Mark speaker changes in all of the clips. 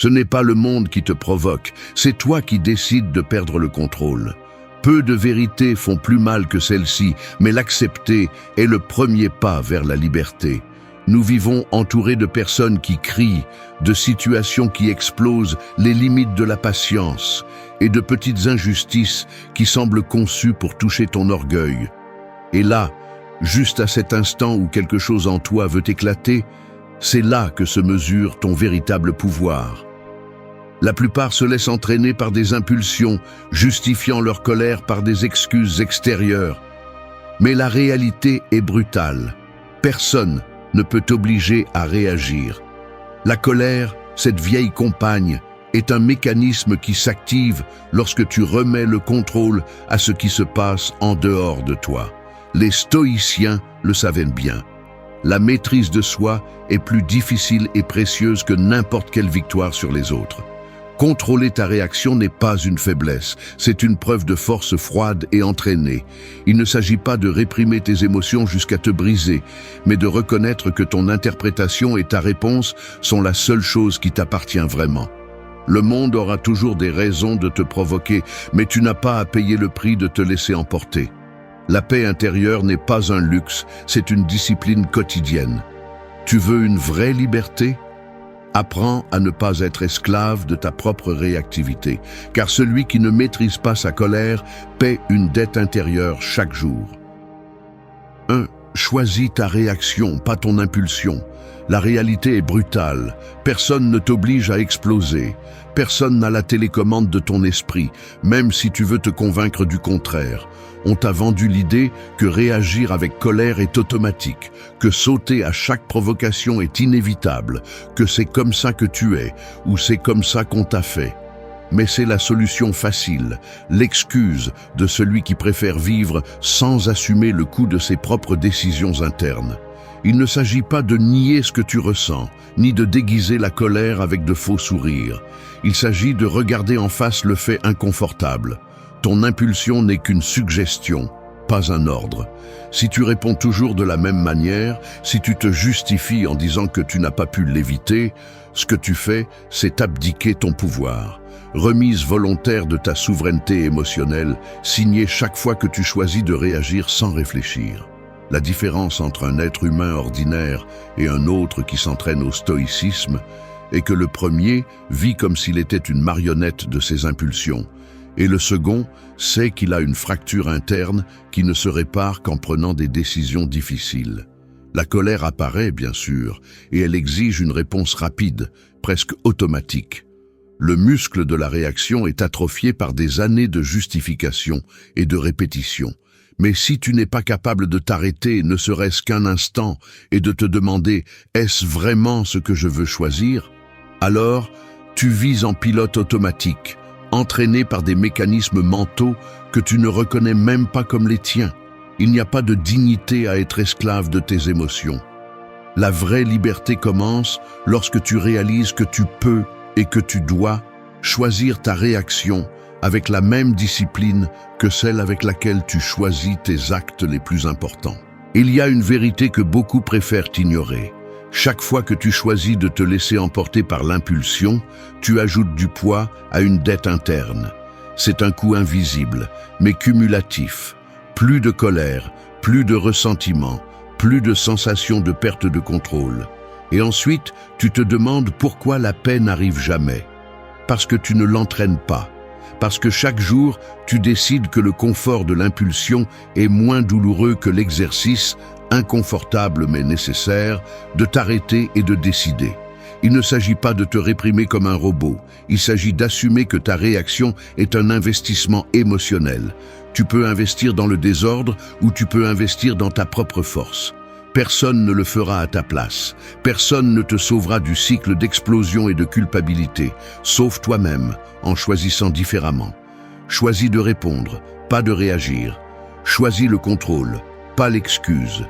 Speaker 1: Ce n'est pas le monde qui te provoque, c'est toi qui décides de perdre le contrôle. Peu de vérités font plus mal que celle-ci, mais l'accepter est le premier pas vers la liberté. Nous vivons entourés de personnes qui crient, de situations qui explosent les limites de la patience et de petites injustices qui semblent conçues pour toucher ton orgueil. Et là, juste à cet instant où quelque chose en toi veut éclater, c'est là que se mesure ton véritable pouvoir. La plupart se laissent entraîner par des impulsions, justifiant leur colère par des excuses extérieures. Mais la réalité est brutale. Personne ne peut t'obliger à réagir. La colère, cette vieille compagne, est un mécanisme qui s'active lorsque tu remets le contrôle à ce qui se passe en dehors de toi. Les stoïciens le savaient bien. La maîtrise de soi est plus difficile et précieuse que n'importe quelle victoire sur les autres. Contrôler ta réaction n'est pas une faiblesse, c'est une preuve de force froide et entraînée. Il ne s'agit pas de réprimer tes émotions jusqu'à te briser, mais de reconnaître que ton interprétation et ta réponse sont la seule chose qui t'appartient vraiment. Le monde aura toujours des raisons de te provoquer, mais tu n'as pas à payer le prix de te laisser emporter. La paix intérieure n'est pas un luxe, c'est une discipline quotidienne. Tu veux une vraie liberté ? Apprends à ne pas être esclave de ta propre réactivité, car celui qui ne maîtrise pas sa colère paie une dette intérieure chaque jour. 1. Choisis ta réaction, pas ton impulsion. La réalité est brutale. Personne ne t'oblige à exploser. Personne n'a la télécommande de ton esprit, même si tu veux te convaincre du contraire. On t'a vendu l'idée que réagir avec colère est automatique, que sauter à chaque provocation est inévitable, que c'est comme ça que tu es, ou c'est comme ça qu'on t'a fait. Mais c'est la solution facile, l'excuse de celui qui préfère vivre sans assumer le coût de ses propres décisions internes. Il ne s'agit pas de nier ce que tu ressens, ni de déguiser la colère avec de faux sourires. Il s'agit de regarder en face le fait inconfortable. Ton impulsion n'est qu'une suggestion, pas un ordre. Si tu réponds toujours de la même manière, si tu te justifies en disant que tu n'as pas pu l'éviter, ce que tu fais, c'est abdiquer ton pouvoir. Remise volontaire de ta souveraineté émotionnelle, signée chaque fois que tu choisis de réagir sans réfléchir. La différence entre un être humain ordinaire et un autre qui s'entraîne au stoïcisme est que le premier vit comme s'il était une marionnette de ses impulsions, et le second sait qu'il a une fracture interne qui ne se répare qu'en prenant des décisions difficiles. La colère apparaît, bien sûr, et elle exige une réponse rapide, presque automatique. Le muscle de la réaction est atrophié par des années de justification et de répétition. Mais si tu n'es pas capable de t'arrêter, ne serait-ce qu'un instant, et de te demander « est-ce vraiment ce que je veux choisir ?», alors tu vis en pilote automatique, entraîné par des mécanismes mentaux que tu ne reconnais même pas comme les tiens. Il n'y a pas de dignité à être esclave de tes émotions. La vraie liberté commence lorsque tu réalises que tu peux et que tu dois choisir ta réaction avec la même discipline que celle avec laquelle tu choisis tes actes les plus importants. Il y a une vérité que beaucoup préfèrent ignorer. Chaque fois que tu choisis de te laisser emporter par l'impulsion, tu ajoutes du poids à une dette interne. C'est un coût invisible, mais cumulatif. Plus de colère, plus de ressentiment, plus de sensation de perte de contrôle. Et ensuite, tu te demandes pourquoi la paix n'arrive jamais. Parce que tu ne l'entraînes pas. Parce que chaque jour, tu décides que le confort de l'impulsion est moins douloureux que l'exercice, inconfortable mais nécessaire, de t'arrêter et de décider. Il ne s'agit pas de te réprimer comme un robot, il s'agit d'assumer que ta réaction est un investissement émotionnel. Tu peux investir dans le désordre ou tu peux investir dans ta propre force. Personne ne le fera à ta place. Personne ne te sauvera du cycle d'explosion et de culpabilité, sauf toi-même, en choisissant différemment. Choisis de répondre, pas de réagir. Choisis le contrôle, pas l'excuse.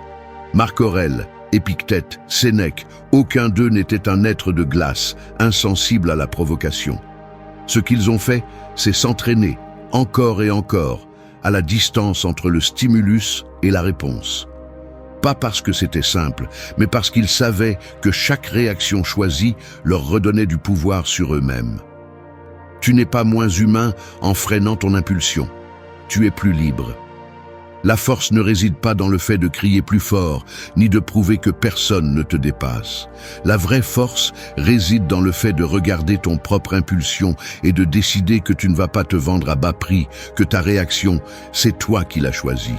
Speaker 1: Marc Aurèle, Épictète, Sénèque, aucun d'eux n'était un être de glace, insensible à la provocation. Ce qu'ils ont fait, c'est s'entraîner, encore et encore, à la distance entre le stimulus et la réponse. Pas parce que c'était simple, mais parce qu'ils savaient que chaque réaction choisie leur redonnait du pouvoir sur eux-mêmes. Tu n'es pas moins humain en freinant ton impulsion. Tu es plus libre. La force ne réside pas dans le fait de crier plus fort, ni de prouver que personne ne te dépasse. La vraie force réside dans le fait de regarder ton propre impulsion et de décider que tu ne vas pas te vendre à bas prix, que ta réaction, c'est toi qui l'as choisie.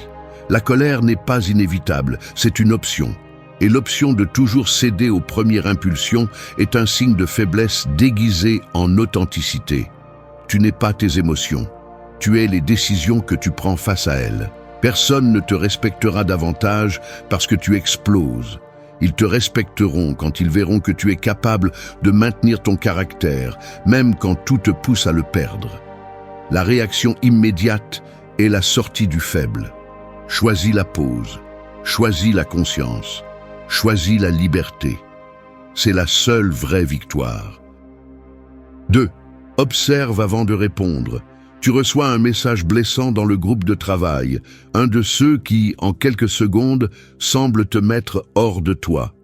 Speaker 1: La colère n'est pas inévitable, c'est une option. Et l'option de toujours céder aux premières impulsions est un signe de faiblesse déguisé en authenticité. Tu n'es pas tes émotions, tu es les décisions que tu prends face à elles. Personne ne te respectera davantage parce que tu exploses. Ils te respecteront quand ils verront que tu es capable de maintenir ton caractère, même quand tout te pousse à le perdre. La réaction immédiate est la sortie du faible. Choisis la pause, choisis la conscience, choisis la liberté. C'est la seule vraie victoire. 2. Observe avant de répondre. Tu reçois un message blessant dans le groupe de travail, un de ceux qui, en quelques secondes, semble te mettre hors de toi.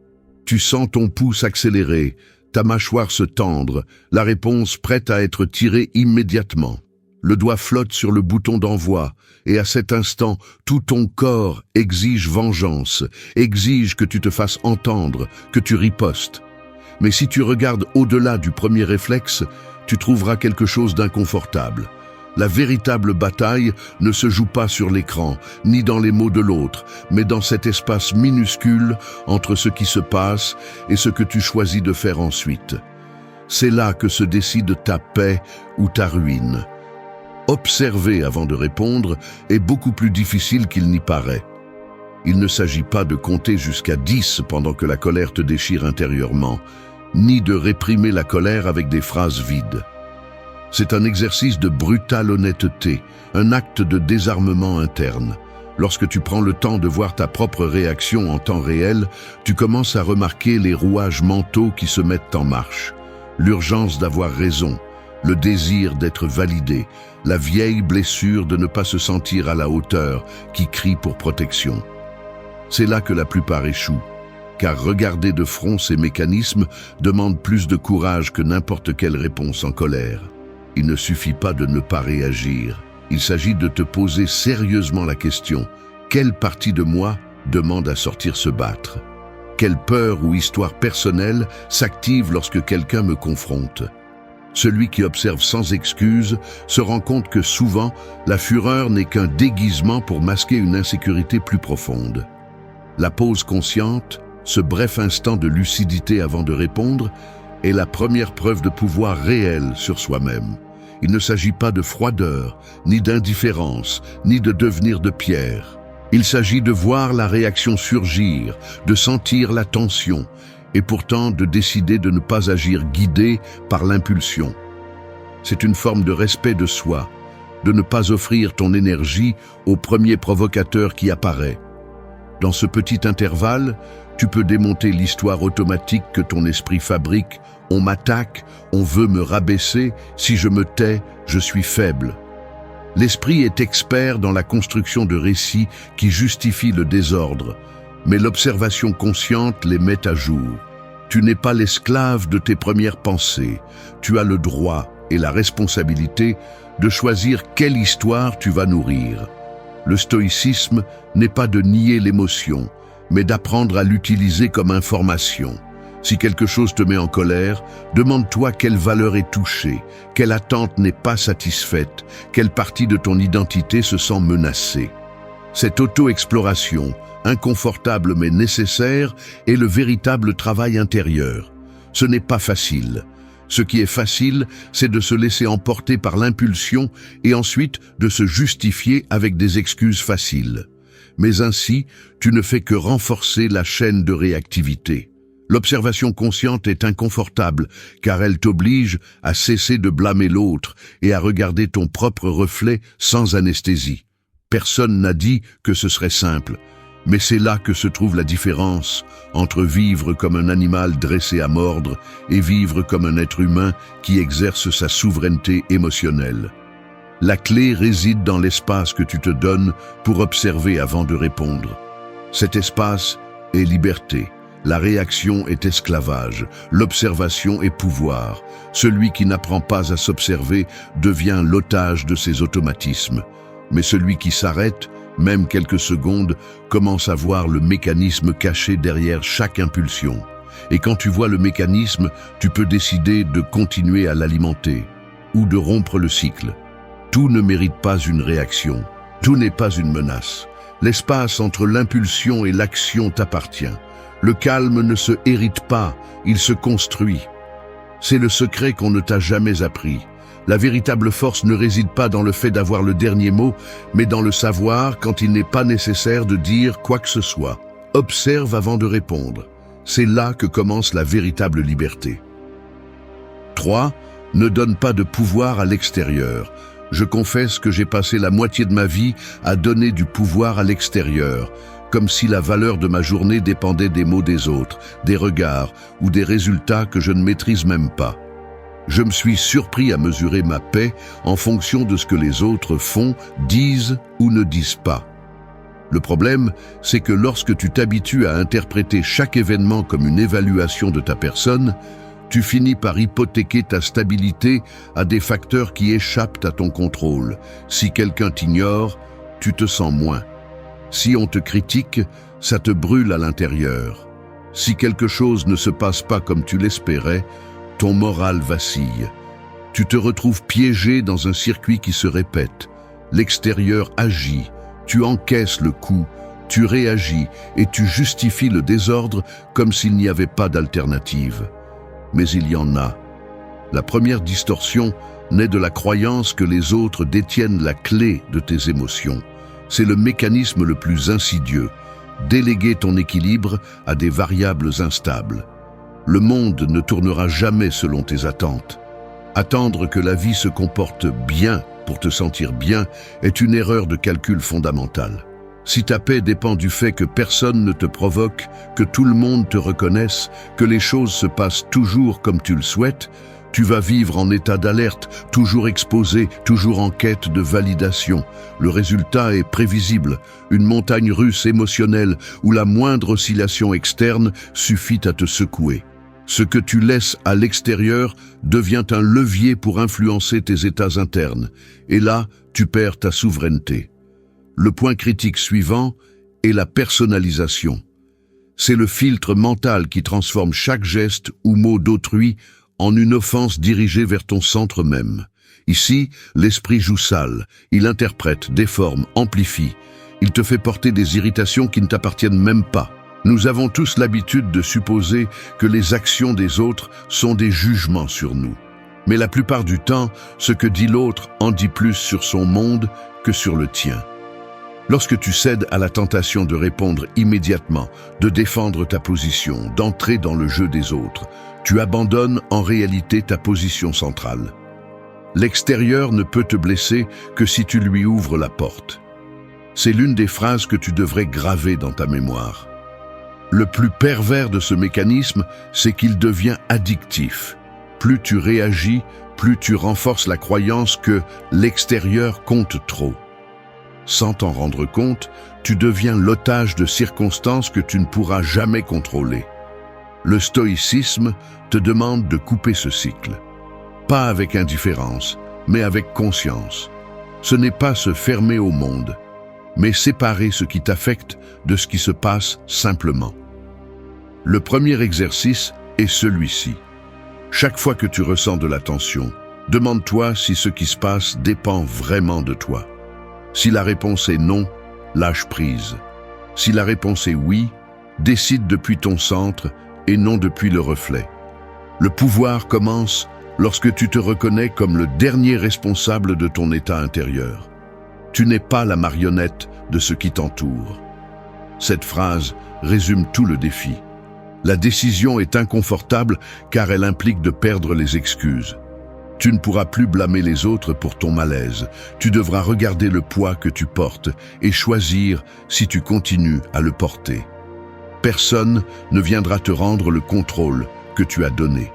Speaker 1: Tu sens ton pouls s'accélérer, ta mâchoire se tendre, la réponse prête à être tirée immédiatement. Le doigt flotte sur le bouton d'envoi, et à cet instant, tout ton corps exige vengeance, exige que tu te fasses entendre, que tu ripostes. Mais si tu regardes au-delà du premier réflexe, tu trouveras quelque chose d'inconfortable. La véritable bataille ne se joue pas sur l'écran, ni dans les mots de l'autre, mais dans cet espace minuscule entre ce qui se passe et ce que tu choisis de faire ensuite. C'est là que se décide ta paix ou ta ruine. Observer avant de répondre est beaucoup plus difficile qu'il n'y paraît. Il ne s'agit pas de compter jusqu'à 10 pendant que la colère te déchire intérieurement, ni de réprimer la colère avec des phrases vides. C'est un exercice de brutale honnêteté, un acte de désarmement interne. Lorsque tu prends le temps de voir ta propre réaction en temps réel, tu commences à remarquer les rouages mentaux qui se mettent en marche. L'urgence d'avoir raison, le désir d'être validé, la vieille blessure de ne pas se sentir à la hauteur qui crie pour protection. C'est là que la plupart échouent, car regarder de front ces mécanismes demande plus de courage que n'importe quelle réponse en colère. Il ne suffit pas de ne pas réagir. Il s'agit de te poser sérieusement la question: quelle partie de moi demande à sortir se battre? Quelle peur ou histoire personnelle s'active lorsque quelqu'un me confronte? Celui qui observe sans excuse se rend compte que souvent, la fureur n'est qu'un déguisement pour masquer une insécurité plus profonde. La pause consciente, ce bref instant de lucidité avant de répondre, est la première preuve de pouvoir réel sur soi-même. Il ne s'agit pas de froideur, ni d'indifférence, ni de devenir de pierre. Il s'agit de voir la réaction surgir, de sentir la tension, et pourtant de décider de ne pas agir guidé par l'impulsion. C'est une forme de respect de soi, de ne pas offrir ton énergie au premier provocateur qui apparaît. Dans ce petit intervalle, tu peux démonter l'histoire automatique que ton esprit fabrique. On m'attaque, on veut me rabaisser, si je me tais, je suis faible. L'esprit est expert dans la construction de récits qui justifient le désordre, mais l'observation consciente les met à jour. Tu n'es pas l'esclave de tes premières pensées, tu as le droit et la responsabilité de choisir quelle histoire tu vas nourrir. Le stoïcisme n'est pas de nier l'émotion, mais d'apprendre à l'utiliser comme information. Si quelque chose te met en colère, demande-toi quelle valeur est touchée, quelle attente n'est pas satisfaite, quelle partie de ton identité se sent menacée. Cette auto-exploration, inconfortable mais nécessaire, est le véritable travail intérieur. Ce n'est pas facile. Ce qui est facile, c'est de se laisser emporter par l'impulsion et ensuite de se justifier avec des excuses faciles. Mais ainsi, tu ne fais que renforcer la chaîne de réactivité. L'observation consciente est inconfortable car elle t'oblige à cesser de blâmer l'autre et à regarder ton propre reflet sans anesthésie. Personne n'a dit que ce serait simple, mais c'est là que se trouve la différence entre vivre comme un animal dressé à mordre et vivre comme un être humain qui exerce sa souveraineté émotionnelle. La clé réside dans l'espace que tu te donnes pour observer avant de répondre. Cet espace est liberté. La réaction est esclavage, l'observation est pouvoir. Celui qui n'apprend pas à s'observer devient l'otage de ses automatismes. Mais celui qui s'arrête, même quelques secondes, commence à voir le mécanisme caché derrière chaque impulsion. Et quand tu vois le mécanisme, tu peux décider de continuer à l'alimenter ou de rompre le cycle. Tout ne mérite pas une réaction, tout n'est pas une menace. L'espace entre l'impulsion et l'action t'appartient. Le calme ne se hérite pas, il se construit. C'est le secret qu'on ne t'a jamais appris. La véritable force ne réside pas dans le fait d'avoir le dernier mot, mais dans le savoir quand il n'est pas nécessaire de dire quoi que ce soit. Observe avant de répondre. C'est là que commence la véritable liberté. 3. Ne donne pas de pouvoir à l'extérieur. Je confesse que j'ai passé la moitié de ma vie à donner du pouvoir à l'extérieur, comme si la valeur de ma journée dépendait des mots des autres, des regards ou des résultats que je ne maîtrise même pas. Je me suis surpris à mesurer ma paix en fonction de ce que les autres font, disent ou ne disent pas. Le problème, c'est que lorsque tu t'habitues à interpréter chaque événement comme une évaluation de ta personne, tu finis par hypothéquer ta stabilité à des facteurs qui échappent à ton contrôle. Si quelqu'un t'ignore, tu te sens moins. Si on te critique, ça te brûle à l'intérieur. Si quelque chose ne se passe pas comme tu l'espérais, ton moral vacille. Tu te retrouves piégé dans un circuit qui se répète. L'extérieur agit, tu encaisses le coup, tu réagis et tu justifies le désordre comme s'il n'y avait pas d'alternative. Mais il y en a. La première distorsion naît de la croyance que les autres détiennent la clé de tes émotions. C'est le mécanisme le plus insidieux. Déléguer ton équilibre à des variables instables. Le monde ne tournera jamais selon tes attentes. Attendre que la vie se comporte bien pour te sentir bien est une erreur de calcul fondamentale. Si ta paix dépend du fait que personne ne te provoque, que tout le monde te reconnaisse, que les choses se passent toujours comme tu le souhaites, tu vas vivre en état d'alerte, toujours exposé, toujours en quête de validation. Le résultat est prévisible, une montagne russe émotionnelle où la moindre oscillation externe suffit à te secouer. Ce que tu laisses à l'extérieur devient un levier pour influencer tes états internes, et là, tu perds ta souveraineté. Le point critique suivant est la personnalisation. C'est le filtre mental qui transforme chaque geste ou mot d'autrui en une offense dirigée vers ton centre même. Ici, l'esprit joue sale, il interprète, déforme, amplifie. Il te fait porter des irritations qui ne t'appartiennent même pas. Nous avons tous l'habitude de supposer que les actions des autres sont des jugements sur nous. Mais la plupart du temps, ce que dit l'autre en dit plus sur son monde que sur le tien. Lorsque tu cèdes à la tentation de répondre immédiatement, de défendre ta position, d'entrer dans le jeu des autres, tu abandonnes en réalité ta position centrale. L'extérieur ne peut te blesser que si tu lui ouvres la porte. C'est l'une des phrases que tu devrais graver dans ta mémoire. Le plus pervers de ce mécanisme, c'est qu'il devient addictif. Plus tu réagis, plus tu renforces la croyance que l'extérieur compte trop. Sans t'en rendre compte, tu deviens l'otage de circonstances que tu ne pourras jamais contrôler. Le stoïcisme te demande de couper ce cycle. Pas avec indifférence, mais avec conscience. Ce n'est pas se fermer au monde, mais séparer ce qui t'affecte de ce qui se passe simplement. Le premier exercice est celui-ci. Chaque fois que tu ressens de la tension, demande-toi si ce qui se passe dépend vraiment de toi. Si la réponse est non, lâche prise. Si la réponse est oui, décide depuis ton centre et non depuis le reflet. Le pouvoir commence lorsque tu te reconnais comme le dernier responsable de ton état intérieur. Tu n'es pas la marionnette de ce qui t'entoure. Cette phrase résume tout le défi. La décision est inconfortable car elle implique de perdre les excuses. Tu ne pourras plus blâmer les autres pour ton malaise. Tu devras regarder le poids que tu portes et choisir si tu continues à le porter. Personne ne viendra te rendre le contrôle que tu as donné.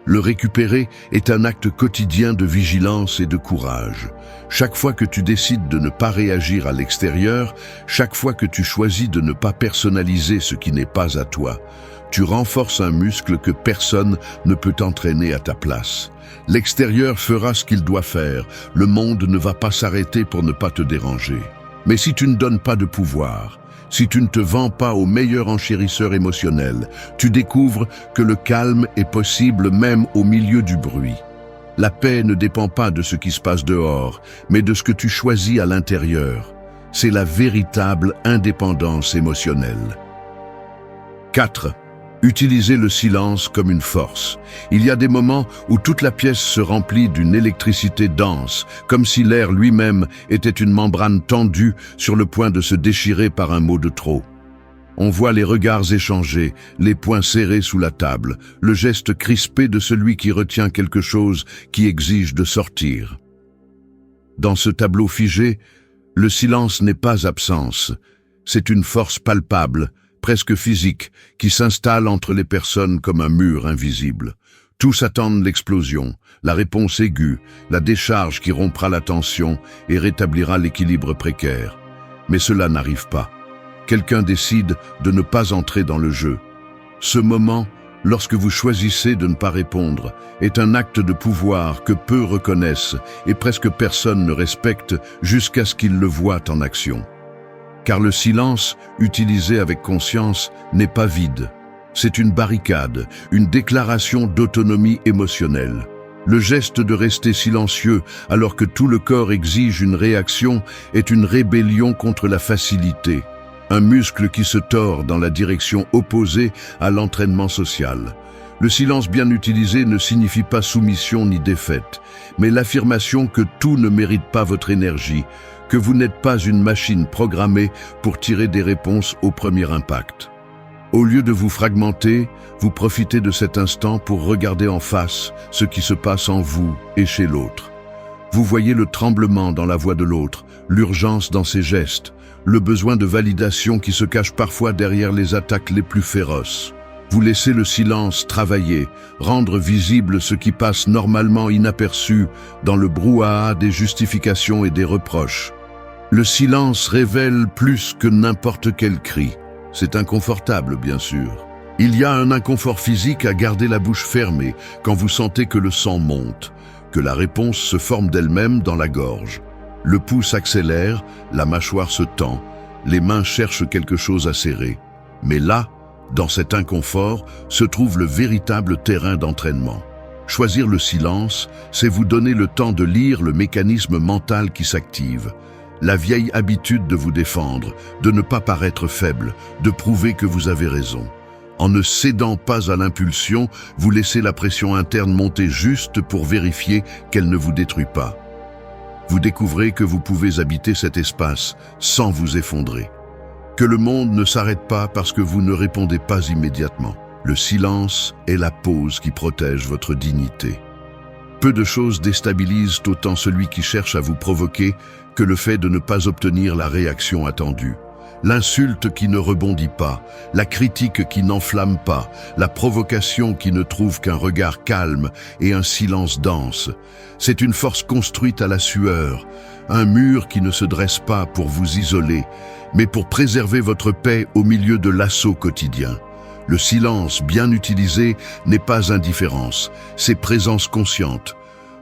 Speaker 1: Le récupérer est un acte quotidien de vigilance et de courage. Chaque fois que tu décides de ne pas réagir à l'extérieur, chaque fois que tu choisis de ne pas personnaliser ce qui n'est pas à toi, tu renforces un muscle que personne ne peut entraîner à ta place. L'extérieur fera ce qu'il doit faire, le monde ne va pas s'arrêter pour ne pas te déranger. Mais si tu ne donnes pas de pouvoir, si tu ne te vends pas au meilleur enchérisseur émotionnel, tu découvres que le calme est possible même au milieu du bruit. La paix ne dépend pas de ce qui se passe dehors, mais de ce que tu choisis à l'intérieur. C'est la véritable indépendance émotionnelle. 4. Utilisez le silence comme une force. Il y a des moments où toute la pièce se remplit d'une électricité dense, comme si l'air lui-même était une membrane tendue sur le point de se déchirer par un mot de trop. On voit les regards échangés, les poings serrés sous la table, le geste crispé de celui qui retient quelque chose qui exige de sortir. Dans ce tableau figé, le silence n'est pas absence, c'est une force palpable, presque physique, qui s'installe entre les personnes comme un mur invisible. Tous attendent l'explosion, la réponse aiguë, la décharge qui rompra la tension et rétablira l'équilibre précaire. Mais cela n'arrive pas. Quelqu'un décide de ne pas entrer dans le jeu. Ce moment, lorsque vous choisissez de ne pas répondre, est un acte de pouvoir que peu reconnaissent et presque personne ne respecte jusqu'à ce qu'ils le voient en action. Car le silence, utilisé avec conscience, n'est pas vide. C'est une barricade, une déclaration d'autonomie émotionnelle. Le geste de rester silencieux alors que tout le corps exige une réaction est une rébellion contre la facilité, un muscle qui se tord dans la direction opposée à l'entraînement social. Le silence bien utilisé ne signifie pas soumission ni défaite, mais l'affirmation que tout ne mérite pas votre énergie, que vous n'êtes pas une machine programmée pour tirer des réponses au premier impact. Au lieu de vous fragmenter, vous profitez de cet instant pour regarder en face ce qui se passe en vous et chez l'autre. Vous voyez le tremblement dans la voix de l'autre, l'urgence dans ses gestes, le besoin de validation qui se cache parfois derrière les attaques les plus féroces. Vous laissez le silence travailler, rendre visible ce qui passe normalement inaperçu dans le brouhaha des justifications et des reproches. Le silence révèle plus que n'importe quel cri. C'est inconfortable, bien sûr. Il y a un inconfort physique à garder la bouche fermée quand vous sentez que le sang monte, que la réponse se forme d'elle-même dans la gorge. Le pouls s'accélère, la mâchoire se tend, les mains cherchent quelque chose à serrer. Mais là, dans cet inconfort, se trouve le véritable terrain d'entraînement. Choisir le silence, c'est vous donner le temps de lire le mécanisme mental qui s'active. La vieille habitude de vous défendre, de ne pas paraître faible, de prouver que vous avez raison. En ne cédant pas à l'impulsion, vous laissez la pression interne monter juste pour vérifier qu'elle ne vous détruit pas. Vous découvrez que vous pouvez habiter cet espace sans vous effondrer. Que le monde ne s'arrête pas parce que vous ne répondez pas immédiatement. Le silence est la pause qui protège votre dignité. Peu de choses déstabilisent autant celui qui cherche à vous provoquer que le fait de ne pas obtenir la réaction attendue. L'insulte qui ne rebondit pas, la critique qui n'enflamme pas, la provocation qui ne trouve qu'un regard calme et un silence dense. C'est une force construite à la sueur, un mur qui ne se dresse pas pour vous isoler, mais pour préserver votre paix au milieu de l'assaut quotidien. Le silence bien utilisé n'est pas indifférence, c'est présence consciente.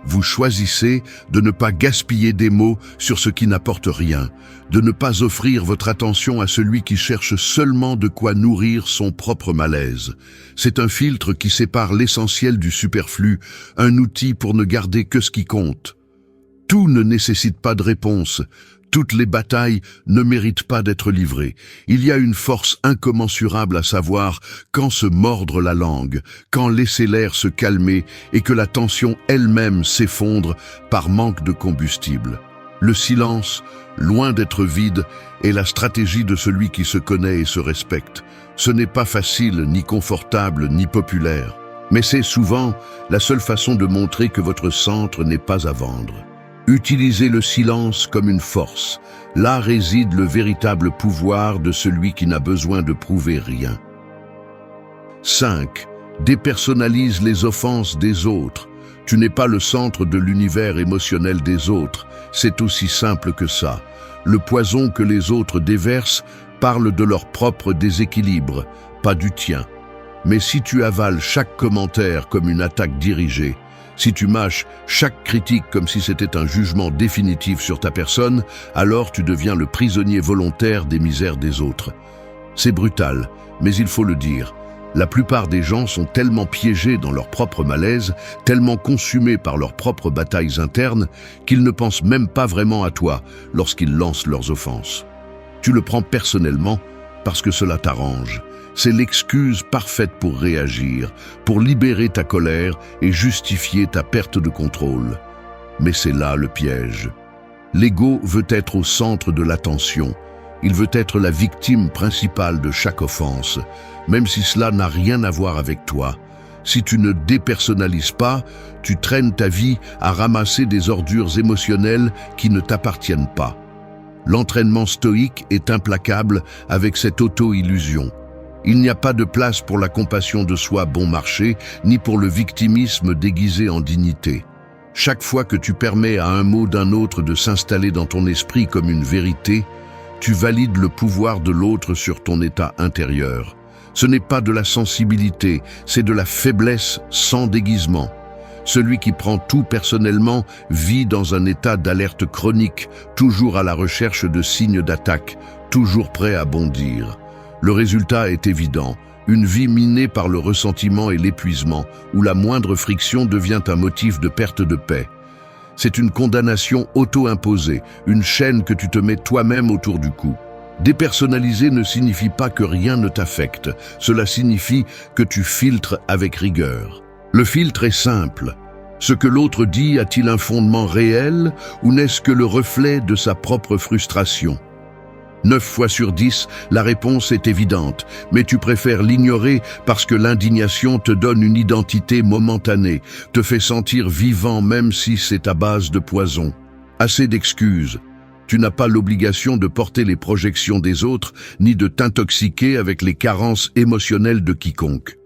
Speaker 1: Vous choisissez de ne pas gaspiller des mots sur ce qui n'apporte rien, de ne pas offrir votre attention à celui qui cherche seulement de quoi nourrir son propre malaise. C'est un filtre qui sépare l'essentiel du superflu, un outil pour ne garder que ce qui compte. Tout ne nécessite pas de réponse. Toutes les batailles ne méritent pas d'être livrées. Il y a une force incommensurable à savoir quand se mordre la langue, quand laisser l'air se calmer et que la tension elle-même s'effondre par manque de combustible. Le silence, loin d'être vide, est la stratégie de celui qui se connaît et se respecte. Ce n'est pas facile, ni confortable, ni populaire. Mais c'est souvent la seule façon de montrer que votre centre n'est pas à vendre. Utilisez le silence comme une force. Là réside le véritable pouvoir de celui qui n'a besoin de prouver rien. 5. Dépersonnalise les offenses des autres. Tu n'es pas le centre de l'univers émotionnel des autres. C'est aussi simple que ça. Le poison que les autres déversent parle de leur propre déséquilibre, pas du tien. Mais si tu avales chaque commentaire comme une attaque dirigée, si tu mâches chaque critique comme si c'était un jugement définitif sur ta personne, alors tu deviens le prisonnier volontaire des misères des autres. C'est brutal, mais il faut le dire. La plupart des gens sont tellement piégés dans leur propre malaise, tellement consumés par leurs propres batailles internes, qu'ils ne pensent même pas vraiment à toi lorsqu'ils lancent leurs offenses. Tu le prends personnellement parce que cela t'arrange. C'est l'excuse parfaite pour réagir, pour libérer ta colère et justifier ta perte de contrôle. Mais c'est là le piège. L'ego veut être au centre de l'attention. Il veut être la victime principale de chaque offense, même si cela n'a rien à voir avec toi. Si tu ne dépersonnalises pas, tu traînes ta vie à ramasser des ordures émotionnelles qui ne t'appartiennent pas. L'entraînement stoïque est implacable avec cette auto-illusion. Il n'y a pas de place pour la compassion de soi bon marché, ni pour le victimisme déguisé en dignité. Chaque fois que tu permets à un mot d'un autre de s'installer dans ton esprit comme une vérité, tu valides le pouvoir de l'autre sur ton état intérieur. Ce n'est pas de la sensibilité, c'est de la faiblesse sans déguisement. Celui qui prend tout personnellement vit dans un état d'alerte chronique, toujours à la recherche de signes d'attaque, toujours prêt à bondir. Le résultat est évident, une vie minée par le ressentiment et l'épuisement, où la moindre friction devient un motif de perte de paix. C'est une condamnation auto-imposée, une chaîne que tu te mets toi-même autour du cou. Dépersonnaliser ne signifie pas que rien ne t'affecte, cela signifie que tu filtres avec rigueur. Le filtre est simple. Ce que l'autre dit a-t-il un fondement réel ou n'est-ce que le reflet de sa propre frustration ? 9 fois sur 10, la réponse est évidente, mais tu préfères l'ignorer parce que l'indignation te donne une identité momentanée, te fait sentir vivant même si c'est à base de poison. Assez d'excuses. Tu n'as pas l'obligation de porter les projections des autres, ni de t'intoxiquer avec les carences émotionnelles de quiconque.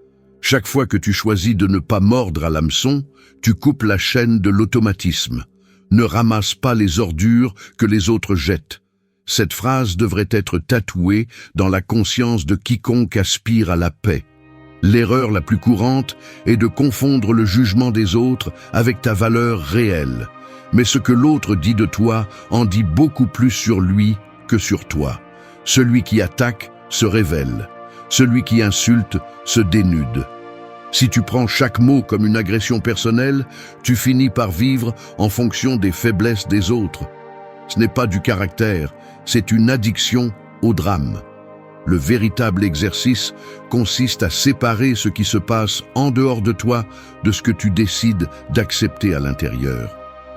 Speaker 1: Chaque fois que tu choisis de ne pas mordre à l'hameçon, tu coupes la chaîne de l'automatisme. Ne ramasse pas les ordures que les autres jettent. Cette phrase devrait être tatouée dans la conscience de quiconque aspire à la paix. L'erreur la plus courante est de confondre le jugement des autres avec ta valeur réelle. Mais ce que l'autre dit de toi en dit beaucoup plus sur lui que sur toi. Celui qui attaque se révèle. Celui qui insulte se dénude. Si tu prends chaque mot comme une agression personnelle, tu finis par vivre en fonction des faiblesses des autres. Ce n'est pas du caractère, c'est une addiction au drame. Le véritable exercice consiste à séparer ce qui se passe en dehors de toi de ce que tu décides d'accepter à l'intérieur.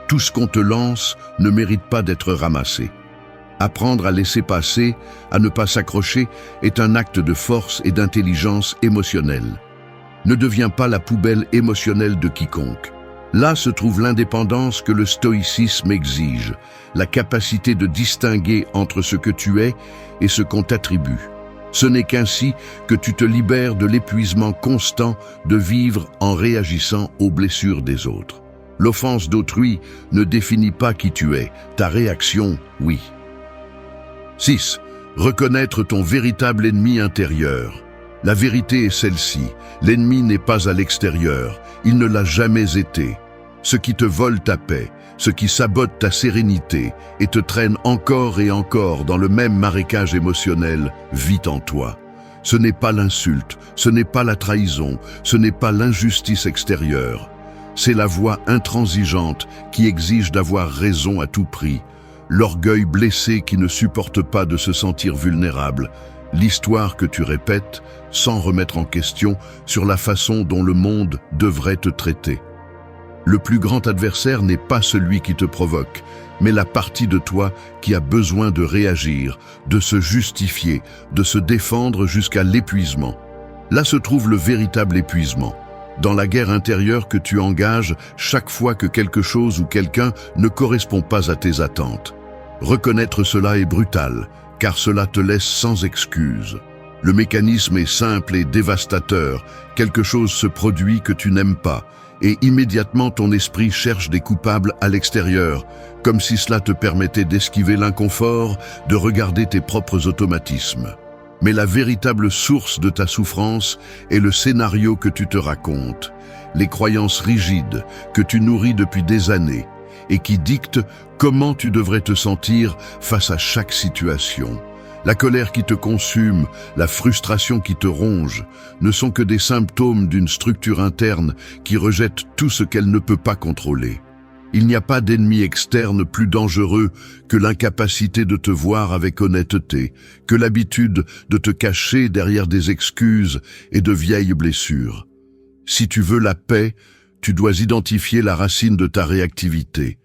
Speaker 1: Tout ce qu'on te lance ne mérite pas d'être ramassé. Apprendre à laisser passer, à ne pas s'accrocher, est un acte de force et d'intelligence émotionnelle. Ne deviens pas la poubelle émotionnelle de quiconque. Là se trouve l'indépendance que le stoïcisme exige, la capacité de distinguer entre ce que tu es et ce qu'on t'attribue. Ce n'est qu'ainsi que tu te libères de l'épuisement constant de vivre en réagissant aux blessures des autres. L'offense d'autrui ne définit pas qui tu es, ta réaction, oui. 6. Reconnaître ton véritable ennemi intérieur. La vérité est celle-ci, l'ennemi n'est pas à l'extérieur, il ne l'a jamais été. Ce qui te vole ta paix, ce qui sabote ta sérénité et te traîne encore et encore dans le même marécage émotionnel, vit en toi. Ce n'est pas l'insulte, ce n'est pas la trahison, ce n'est pas l'injustice extérieure. C'est la voix intransigeante qui exige d'avoir raison à tout prix, l'orgueil blessé qui ne supporte pas de se sentir vulnérable, l'histoire que tu répètes sans remettre en question sur la façon dont le monde devrait te traiter. Le plus grand adversaire n'est pas celui qui te provoque, mais la partie de toi qui a besoin de réagir, de se justifier, de se défendre jusqu'à l'épuisement. Là se trouve le véritable épuisement, dans la guerre intérieure que tu engages chaque fois que quelque chose ou quelqu'un ne correspond pas à tes attentes. Reconnaître cela est brutal, car cela te laisse sans excuse. Le mécanisme est simple et dévastateur. Quelque chose se produit que tu n'aimes pas, et immédiatement ton esprit cherche des coupables à l'extérieur, comme si cela te permettait d'esquiver l'inconfort, de regarder tes propres automatismes. Mais la véritable source de ta souffrance est le scénario que tu te racontes, les croyances rigides que tu nourris depuis des années et qui dictent comment tu devrais te sentir face à chaque situation. La colère qui te consume, la frustration qui te ronge, ne sont que des symptômes d'une structure interne qui rejette tout ce qu'elle ne peut pas contrôler. Il n'y a pas d'ennemi externe plus dangereux que l'incapacité de te voir avec honnêteté, que l'habitude de te cacher derrière des excuses et de vieilles blessures. Si tu veux la paix, tu dois identifier la racine de ta réactivité.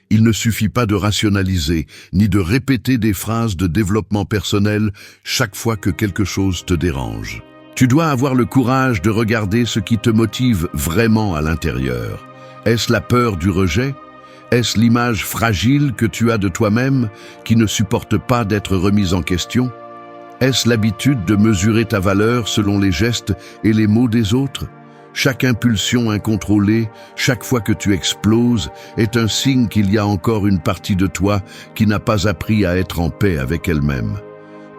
Speaker 1: Il ne suffit pas de rationaliser, ni de répéter des phrases de développement personnel chaque fois que quelque chose te dérange. Tu dois avoir le courage de regarder ce qui te motive vraiment à l'intérieur. Est-ce la peur du rejet? Est-ce l'image fragile que tu as de toi-même qui ne supporte pas d'être remise en question? Est-ce l'habitude de mesurer ta valeur selon les gestes et les mots des autres? Chaque impulsion incontrôlée, chaque fois que tu exploses, est un signe qu'il y a encore une partie de toi qui n'a pas appris à être en paix avec elle-même.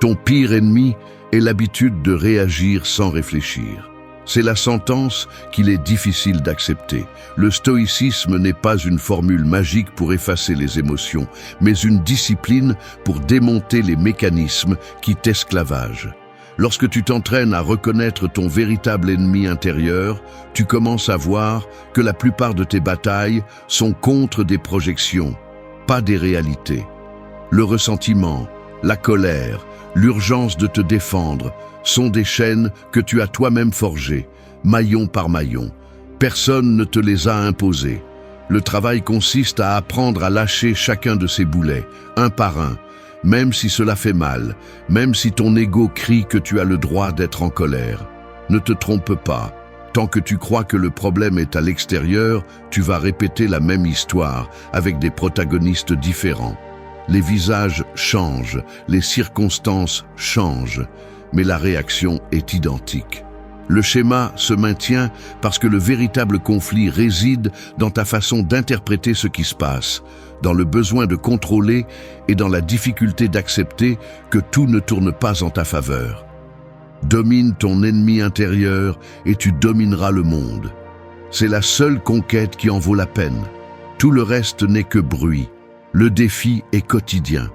Speaker 1: Ton pire ennemi est l'habitude de réagir sans réfléchir. C'est la sentence qu'il est difficile d'accepter. Le stoïcisme n'est pas une formule magique pour effacer les émotions, mais une discipline pour démonter les mécanismes qui t'esclavagent. Lorsque tu t'entraînes à reconnaître ton véritable ennemi intérieur, tu commences à voir que la plupart de tes batailles sont contre des projections, pas des réalités. Le ressentiment, la colère, l'urgence de te défendre sont des chaînes que tu as toi-même forgées, maillon par maillon. Personne ne te les a imposées. Le travail consiste à apprendre à lâcher chacun de ces boulets, un par un, même si cela fait mal, même si ton ego crie que tu as le droit d'être en colère. Ne te trompe pas. Tant que tu crois que le problème est à l'extérieur, tu vas répéter la même histoire avec des protagonistes différents. Les visages changent, les circonstances changent, mais la réaction est identique. Le schéma se maintient parce que le véritable conflit réside dans ta façon d'interpréter ce qui se passe, dans le besoin de contrôler et dans la difficulté d'accepter que tout ne tourne pas en ta faveur. Domine ton ennemi intérieur et tu domineras le monde. C'est la seule conquête qui en vaut la peine. Tout le reste n'est que bruit. Le défi est quotidien.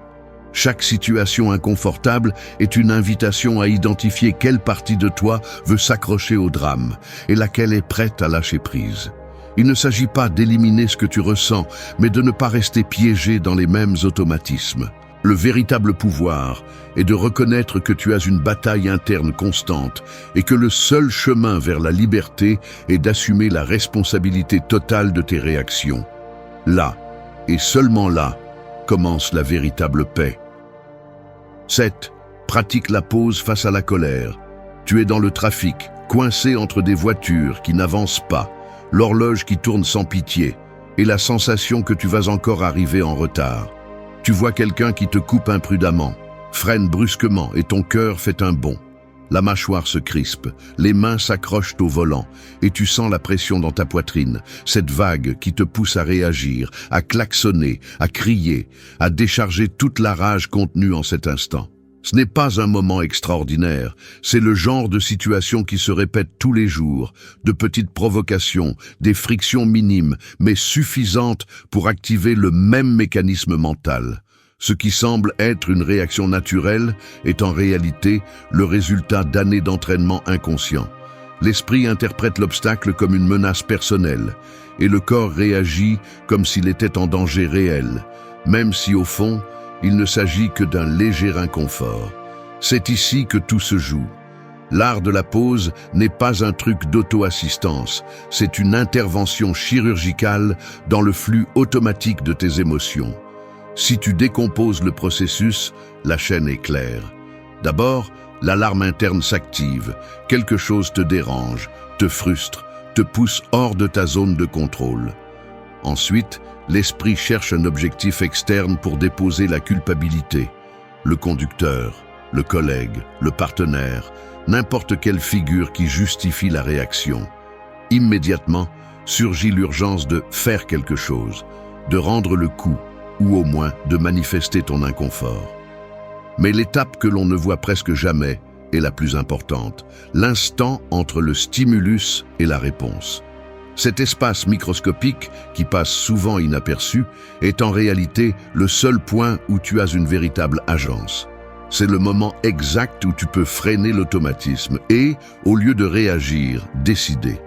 Speaker 1: Chaque situation inconfortable est une invitation à identifier quelle partie de toi veut s'accrocher au drame et laquelle est prête à lâcher prise. Il ne s'agit pas d'éliminer ce que tu ressens, mais de ne pas rester piégé dans les mêmes automatismes. Le véritable pouvoir est de reconnaître que tu as une bataille interne constante et que le seul chemin vers la liberté est d'assumer la responsabilité totale de tes réactions. Là, et seulement là, commence la véritable paix. 7. Pratique la pause face à la colère. Tu es dans le trafic, coincé entre des voitures qui n'avancent pas, l'horloge qui tourne sans pitié et la sensation que tu vas encore arriver en retard. Tu vois quelqu'un qui te coupe imprudemment, freine brusquement et ton cœur fait un bond. La mâchoire se crispe, les mains s'accrochent au volant et tu sens la pression dans ta poitrine, cette vague qui te pousse à réagir, à klaxonner, à crier, à décharger toute la rage contenue en cet instant. Ce n'est pas un moment extraordinaire, c'est le genre de situation qui se répète tous les jours, de petites provocations, des frictions minimes, mais suffisantes pour activer le même mécanisme mental. Ce qui semble être une réaction naturelle est en réalité le résultat d'années d'entraînement inconscient. L'esprit interprète l'obstacle comme une menace personnelle et le corps réagit comme s'il était en danger réel, même si au fond, il ne s'agit que d'un léger inconfort. C'est ici que tout se joue. L'art de la pause n'est pas un truc d'auto-assistance, c'est une intervention chirurgicale dans le flux automatique de tes émotions. Si tu décomposes le processus, la chaîne est claire. D'abord, l'alarme interne s'active, quelque chose te dérange, te frustre, te pousse hors de ta zone de contrôle. Ensuite, l'esprit cherche un objectif externe pour déposer la culpabilité. Le conducteur, le collègue, le partenaire, n'importe quelle figure qui justifie la réaction. Immédiatement, surgit l'urgence de faire quelque chose, de rendre le coup, ou au moins de manifester ton inconfort. Mais l'étape que l'on ne voit presque jamais est la plus importante, l'instant entre le stimulus et la réponse. Cet espace microscopique, qui passe souvent inaperçu, est en réalité le seul point où tu as une véritable agence. C'est le moment exact où tu peux freiner l'automatisme et, au lieu de réagir, décider.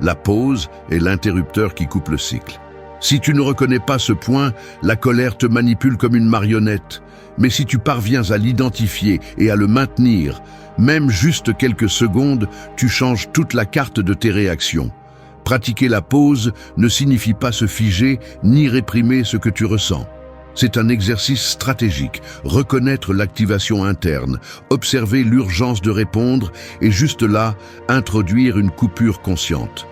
Speaker 1: La pause est l'interrupteur qui coupe le cycle. Si tu ne reconnais pas ce point, la colère te manipule comme une marionnette. Mais si tu parviens à l'identifier et à le maintenir, même juste quelques secondes, tu changes toute la carte de tes réactions. Pratiquer la pause ne signifie pas se figer ni réprimer ce que tu ressens. C'est un exercice stratégique, reconnaître l'activation interne, observer l'urgence de répondre et juste là, introduire une coupure consciente.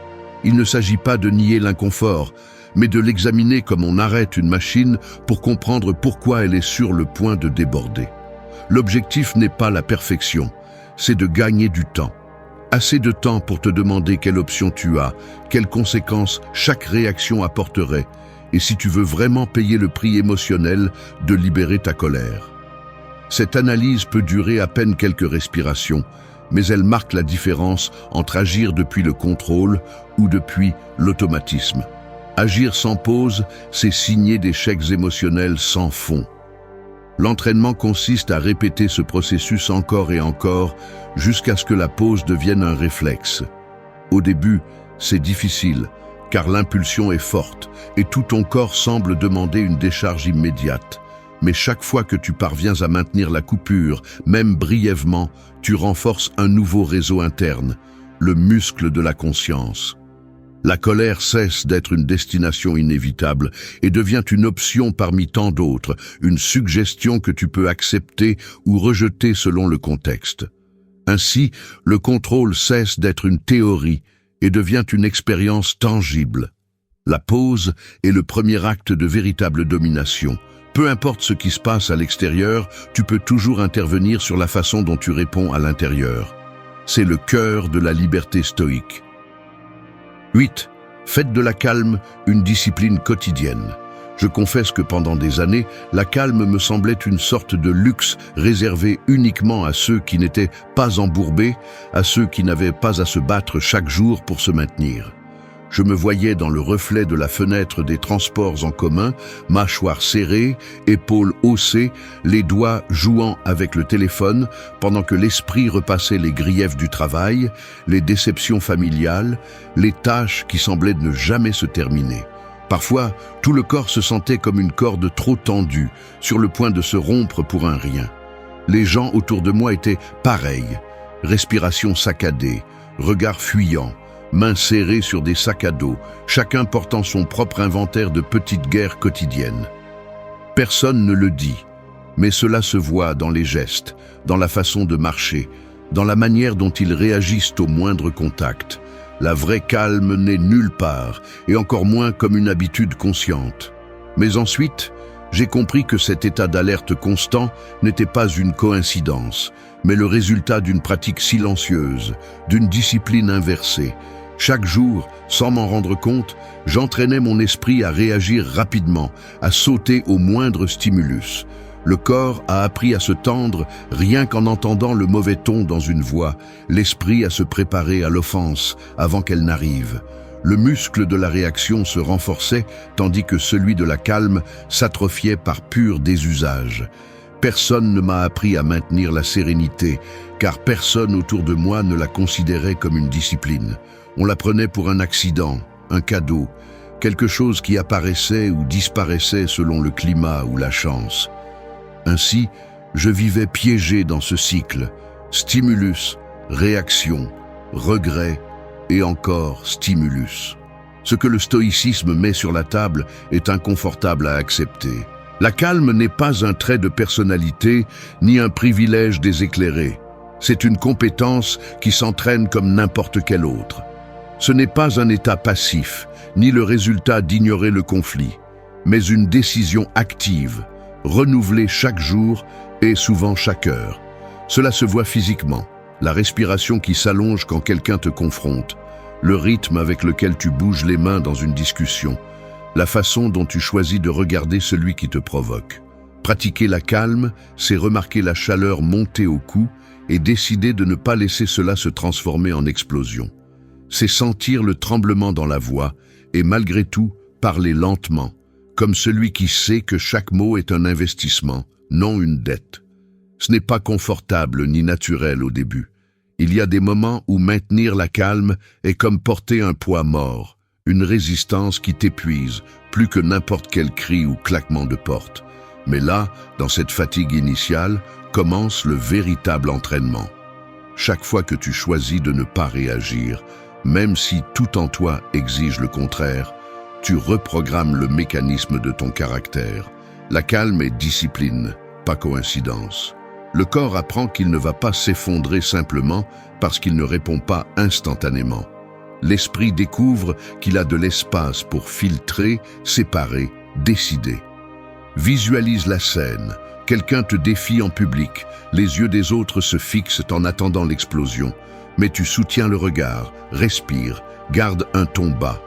Speaker 1: Il ne s'agit pas de nier l'inconfort, mais de l'examiner comme on arrête une machine pour comprendre pourquoi elle est sur le point de déborder. L'objectif n'est pas la perfection, c'est de gagner du temps. Assez de temps pour te demander quelle option tu as, quelles conséquences chaque réaction apporterait, et si tu veux vraiment payer le prix émotionnel de libérer ta colère. Cette analyse peut durer à peine quelques respirations, mais elle marque la différence entre agir depuis le contrôle ou depuis l'automatisme. Agir sans pause, c'est signer des chèques émotionnels sans fond. L'entraînement consiste à répéter ce processus encore et encore jusqu'à ce que la pause devienne un réflexe. Au début, c'est difficile, car l'impulsion est forte et tout ton corps semble demander une décharge immédiate. Mais chaque fois que tu parviens à maintenir la coupure, même brièvement, tu renforces un nouveau réseau interne, le muscle de la conscience. La colère cesse d'être une destination inévitable et devient une option parmi tant d'autres, une suggestion que tu peux accepter ou rejeter selon le contexte. Ainsi, le contrôle cesse d'être une théorie et devient une expérience tangible. La pause est le premier acte de véritable domination. Peu importe ce qui se passe à l'extérieur, tu peux toujours intervenir sur la façon dont tu réponds à l'intérieur. C'est le cœur de la liberté stoïque. 8. Faites de la calme une discipline quotidienne. Je confesse que pendant des années, la calme me semblait une sorte de luxe réservé uniquement à ceux qui n'étaient pas embourbés, à ceux qui n'avaient pas à se battre chaque jour pour se maintenir. Je me voyais dans le reflet de la fenêtre des transports en commun, mâchoire serrée, épaules haussées, les doigts jouant avec le téléphone, pendant que l'esprit repassait les griefs du travail, les déceptions familiales, les tâches qui semblaient ne jamais se terminer. Parfois, tout le corps se sentait comme une corde trop tendue, sur le point de se rompre pour un rien. Les gens autour de moi étaient pareils, respiration saccadée, regard fuyant, mains serrées sur des sacs à dos, chacun portant son propre inventaire de petites guerres quotidiennes. Personne ne le dit, mais cela se voit dans les gestes, dans la façon de marcher, dans la manière dont ils réagissent au moindre contact. La vraie calme n'est nulle part, et encore moins comme une habitude consciente. Mais ensuite, j'ai compris que cet état d'alerte constant n'était pas une coïncidence, mais le résultat d'une pratique silencieuse, d'une discipline inversée. Chaque jour, sans m'en rendre compte, j'entraînais mon esprit à réagir rapidement, à sauter au moindre stimulus. Le corps a appris à se tendre rien qu'en entendant le mauvais ton dans une voix, l'esprit à se préparer à l'offense avant qu'elle n'arrive. Le muscle de la réaction se renforçait tandis que celui de la calme s'atrophiait par pur désusage. Personne ne m'a appris à maintenir la sérénité, car personne autour de moi ne la considérait comme une discipline. On la prenait pour un accident, un cadeau, quelque chose qui apparaissait ou disparaissait selon le climat ou la chance. Ainsi, je vivais piégé dans ce cycle, stimulus, réaction, regret et encore stimulus. Ce que le stoïcisme met sur la table est inconfortable à accepter. La calme n'est pas un trait de personnalité ni un privilège des éclairés. C'est une compétence qui s'entraîne comme n'importe quelle autre. Ce n'est pas un état passif, ni le résultat d'ignorer le conflit, mais une décision active, renouvelée chaque jour et souvent chaque heure. Cela se voit physiquement, la respiration qui s'allonge quand quelqu'un te confronte, le rythme avec lequel tu bouges les mains dans une discussion, la façon dont tu choisis de regarder celui qui te provoque. Pratiquer la calme, c'est remarquer la chaleur monter au cou et décider de ne pas laisser cela se transformer en explosion. C'est sentir le tremblement dans la voix et malgré tout, parler lentement, comme celui qui sait que chaque mot est un investissement, non une dette. Ce n'est pas confortable ni naturel au début. Il y a des moments où maintenir la calme est comme porter un poids mort, une résistance qui t'épuise plus que n'importe quel cri ou claquement de porte. Mais là, dans cette fatigue initiale, commence le véritable entraînement. Chaque fois que tu choisis de ne pas réagir, même si tout en toi exige le contraire, tu reprogrammes le mécanisme de ton caractère. La calme est discipline, pas coïncidence. Le corps apprend qu'il ne va pas s'effondrer simplement parce qu'il ne répond pas instantanément. L'esprit découvre qu'il a de l'espace pour filtrer, séparer, décider. Visualise la scène. Quelqu'un te défie en public. Les yeux des autres se fixent en attendant l'explosion. Mais tu soutiens le regard, respire, garde un ton bas.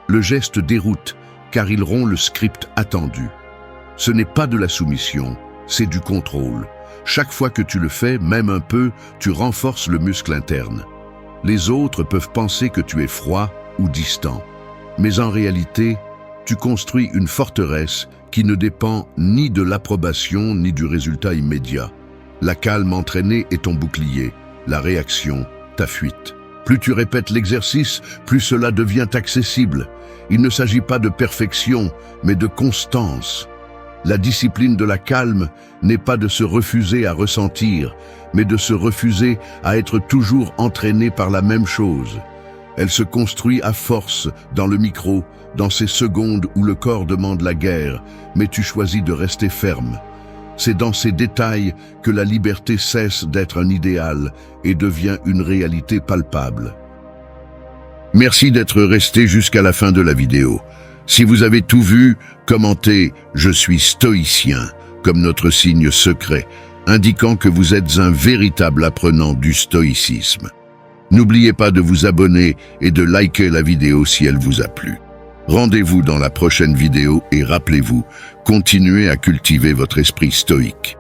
Speaker 1: Le geste déroute, car il rompt le script attendu. Ce n'est pas de la soumission, c'est du contrôle. Chaque fois que tu le fais, même un peu, tu renforces le muscle interne. Les autres peuvent penser que tu es froid ou distant. Mais en réalité, tu construis une forteresse qui ne dépend ni de l'approbation ni du résultat immédiat. La calme entraînée est ton bouclier, la réaction, ta fuite. Plus tu répètes l'exercice, plus cela devient accessible. Il ne s'agit pas de perfection, mais de constance. La discipline de la calme n'est pas de se refuser à ressentir, mais de se refuser à être toujours entraîné par la même chose. Elle se construit à force, dans le micro, dans ces secondes où le corps demande la guerre, mais tu choisis de rester ferme. C'est dans ces détails que la liberté cesse d'être un idéal et devient une réalité palpable. Merci d'être resté jusqu'à la fin de la vidéo. Si vous avez tout vu, commentez « Je suis stoïcien » comme notre signe secret, indiquant que vous êtes un véritable apprenant du stoïcisme. N'oubliez pas de vous abonner et de liker la vidéo si elle vous a plu. Rendez-vous dans la prochaine vidéo et rappelez-vous, continuez à cultiver votre esprit stoïque.